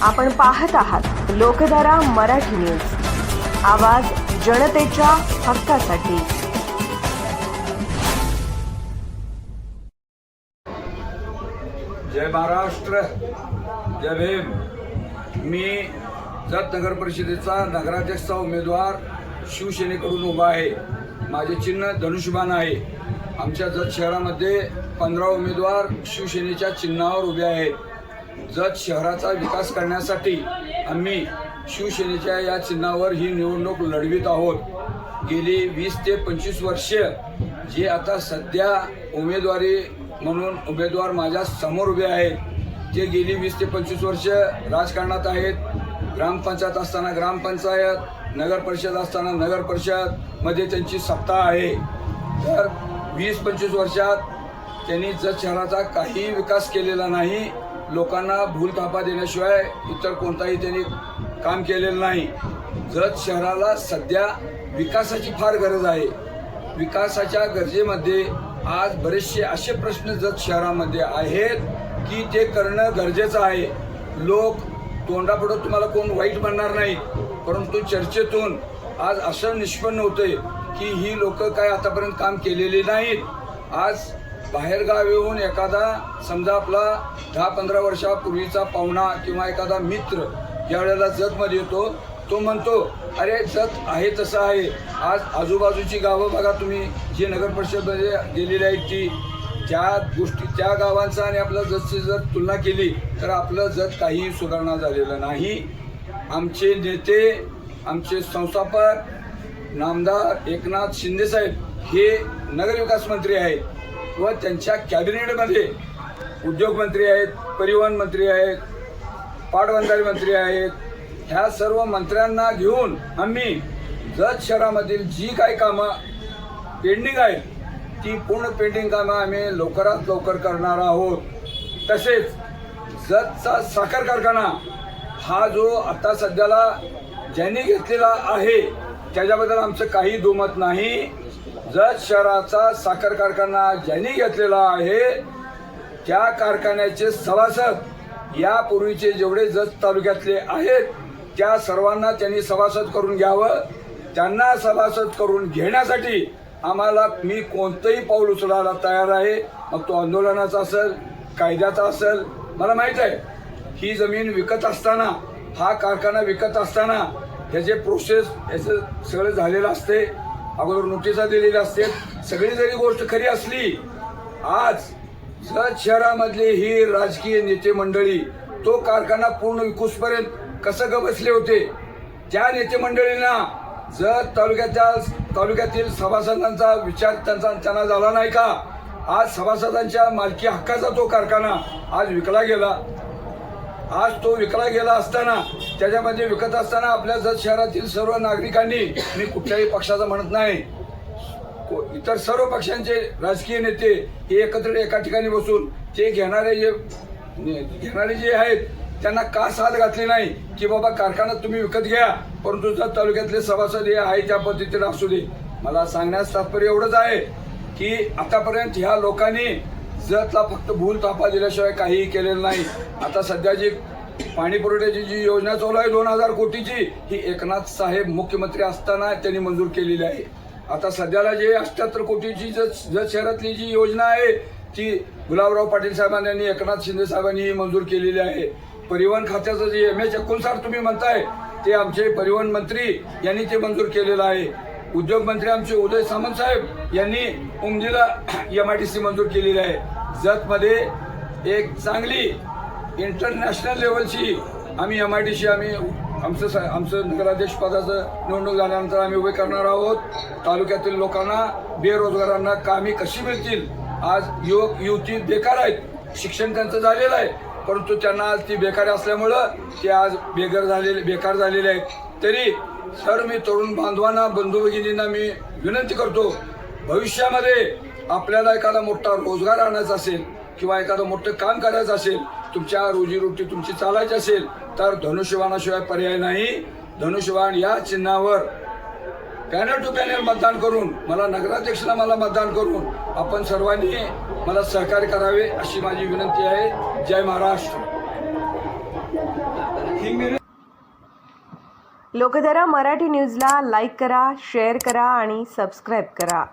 आपण पाहत आहात लोकधारा मराठी न्यूज, आवाज जनतेच्या हक्कासाठी। जय महाराष्ट्र, जय भीम। मी जत नगर परिषदेचा नगराध्यक्षचा उमेदवार शिवसेनेकडून उभा आहे। माझे चिन्ह धनुष्यबाण आहे। आमच्या जत शहरामध्ये 15 उमेदवार शिवसेनेच्या चिन्हावर उभे आहेत। जत शहराचा विकास करण्यासाठी आम्ही शिवसेनेच्या या चिन्हावर ही निवडणूक लढवित आहोत। गेली 20 ते 25 वर्ष जे आता सध्या उमेदवारी म्हणून उमेदवार माझ्या समोर उभे आहेत, ते गेली 20 ते 25 वर्ष राजकारणात आहेत। ग्रामपंचायत असताना ग्रामपंचायत, नगर परिषद असताना नगर परिषद मध्ये त्यांची सत्ता आहे। तर 20-25 वर्षात त्यांनी जत शहराचा काही विकास केलेला नाही। लोकांना भूलथापा देण्याशिवाय इतर कोणताही त्यांनी काम केलेलं नाही। जत शहराला सध्या विकासाची फार गरज आहे। विकासाच्या गरजेमध्ये आज बरेचसे असे प्रश्न जत शहरामध्ये आहेत की ते करणं गरजेचं आहे। लोक तोंडापुढं तुम्हाला कोण वाईट म्हणणार नाही, परंतु चर्चेतून आज असं निष्पन्न होतंय की ही लोक काय आतापर्यंत काम केलेली नाहीत। आज बाहेरगाव येऊन एखादा समजा आपला 10-15 वर्षापूर्वीचा पाहुणा किंवा एखादा मित्र ज्या वेळेला जतमध्ये येतो, तो म्हणतो अरे जत आहे तसं आहे। आज आजूबाजूची गावं बघा तुम्ही, जे नगर परिषदमध्ये गेलेली आहेत ती त्या गोष्टी त्या गावांचा आणि आपल्या जतची जर तुलना केली तर आपलं जत काही सुधारणा झालेलं नाही। आमचे नेते, आमचे संस्थापक नामदार एकनाथ शिंदे साहेब हे नगरविकास मंत्री आहेत व त्यांच्या कॅबिनेटमध्ये उद्योग मंत्री आहेत, परिवहन मंत्री आहेत, पाटबंधारे मंत्री आहेत। ह्या सर्व मंत्र्यांना घेऊन आम्ही जत शहरामधील जी काही कामं पेंडिंग आहेत ती पूर्ण पेंडिंग कामं आम्ही लवकरात लवकर करणार आहोत। तसेच जतचा साखर कारखाना हा जो आता सध्याला ज्यांनी घेतलेला आहे त्याच्याबद्दल आमचं काही दुमत नाही। जत शहराचा साखर कारखाना ज्यांनी घेतलेला आहे त्या कारखान्याचे सभासद यापूर्वीचे जेवढे जत तालुक्यातले आहेत त्या सर्वांना त्यांनी सभासद करून घ्यावं। त्यांना सभासद करून घेण्यासाठी आम्हाला मी कोणतंही पाऊल उचलायला तयार आहे, मग तो आंदोलनाचा असेल, कायद्याचा असेल। मला माहीत आहे ही जमीन विकत असताना, हा कारखाना विकत असताना ह्याचे प्रोसेस याचं सगळं झालेलं असते, अगोदर नोटिसा दिलेल्या असते। सगळी जरी गोष्ट खरी असली, आज जत शहरामधले ही राजकीय नेते मंडळी तो कारखाना पूर्ण विकूसपर्यंत कसं ग बसले होते? त्या नेते मंडळींना जत तालुक्यातील सभासदांचा विचार त्यांना झाला नाही का? आज सभासदांच्या मालकी हक्काचा तो कारखाना आज विकला गेला। आज तो विकला गेला असताना त्याच्यामध्ये विकत असताना आपल्या जत शहरातील सर्व नागरिकांनी, मी कुठल्याही पक्षाचा म्हणत नाही, इतर सर्व पक्षांचे राजकीय नेते हे एकत्र एका ठिकाणी बसून ते घेणारे जे आहेत त्यांना का साथ घातली नाही की बाबा कारखाना तुम्ही विकत घ्या, परंतु जत तालुक्यातले सभासद हे आहे त्या पद्धतीने असू दे। मला सांगण्यास तात्पर्य एवढंच आहे की आतापर्यंत ह्या लोकांनी जतला फक्त भूलथापा दिल्याशिवाय काहीही केलेलं नाही। आता सध्या जी पाणी पुरवठ्याची जी योजना चालू आहे 2000 कोटीची, ही एकनाथ साहेब मुख्यमंत्री असताना त्यांनी मंजूर केलेली आहे। आता सध्याला जे 78 कोटीची जत शहरातली जी योजना आहे ती गुलाबराव पाटील साहेबांनी, एकनाथ शिंदे साहेबांनी मंजूर केलेली आहे। परिवहन खात्याचं जे MS-59 तुम्ही म्हणताय ते आमचे परिवहन मंत्री यांनी ते मंजूर केलेलं आहे। उद्योग मंत्री आमचे उदय सामंत साहेब यांनी उमदीला MIDC मंजूर केलेली आहे। जतमध्ये एक चांगली इंटरनॅशनल लेवलची आम्ही MIDC आमचं नगराध्यक्ष पदाचं निवडणूक झाल्यानंतर आम्ही उभे करणार आहोत। तालुक्यातील लोकांना, बेरोजगारांना कामे कशी मिळतील? आज युवक युवती बेकार आहेत, शिक्षण त्यांचं झालेलं आहे, परंतु त्यांना आज ती बेकारी असल्यामुळं ते आज बेकार झालेले आहेत। तरी सर मी तरुण बांधवांना, बंधू भगिनींना मी विनंती करतो, भविष्यामध्ये आपल्याला एखादा मोठा रोजगार आणायचा असेल किंवा एखादं मोठं काम करायचं असेल, तुमच्या रोजीरोटी तुमची चालायची असेल तर धनुष्यबाणाशिवाय पर्याय नाही। धनुष्यबाण या चिन्हावर पॅनल टू पॅनल मतदान करून मला नगराध्यक्षला मतदान करून आपण सर्वांनी मला सहकार्य करावे अशी माझी विनंती आहे। जय महाराष्ट्र। लोकधारा मराठी न्यूजला लाईक करा, शेअर करा आणि सबस्क्राईब करा.